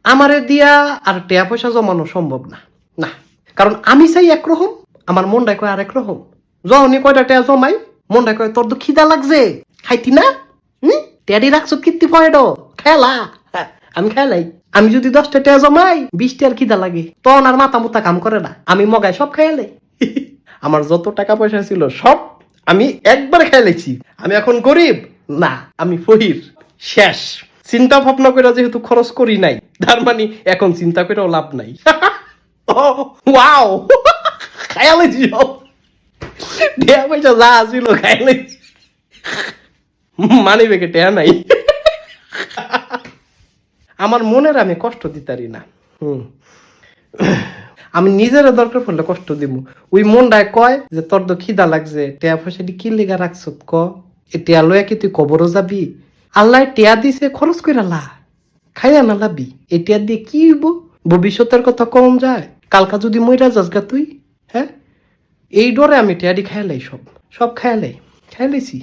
আমারে দিয়া আর টিয়া পয়সা জমানো সম্ভব না, না। কারণ আমি চাই একরকম, আমার মনটাই কয় আরেক রকম। যখনই কয়টা টিয়া জমাই, মনটাই কয় তোর তো খিদা লাগছে, খাইতি না? টেডি রাখছো কীর্তি পয়েড খেলা, আমি খেলাই। আমি যদি 10টা টিয়া জমাই, 20টার খিদা লাগে, তখন আর মাথা মুতা কাম করে না, আমি মগায় সব খেয়ালাই। আমার যত টাকা পয়সা ছিল সব আমি একবার খেয়ালাইছি। আমি এখন গরিব না, আমি ফহির, শেষ। চিন্তা ভাবনা করে যেহেতু খরচ করি নাই, তার মানে এখন চিন্তা করেও লাভ নাই। ওয়াও, খেয়ালাইছি সব, টিয়া পয়সা যা ছিল খেয়ালাইছি, মানি বেগে টিয়া নাই। আমার মনের আমি কষ্ট দিতারি না। আমি নিজের দরকার পড়লে কষ্ট দিব। ওই মনটায় কয় যে তোর তো খিদা লাগছে, টিয়া পয়সা কি লেগা রাখছ ক, এ টিয়া লয়া কি তুই কবরও যাবি? আল্লাহ টিয়া দিছে, খরচ করে লা, খাইয়া না লাবি। এই টিয়া দিয়ে কি হইব? ভবিষ্যতের কথা কম যায়, কালকা যদি মইরা যাস গা তুই, হ্যাঁ? এই ডরে আমি টিয়াডি খেয়ালাই, সব সব খেয়ালাই, খেয়ালাইছি।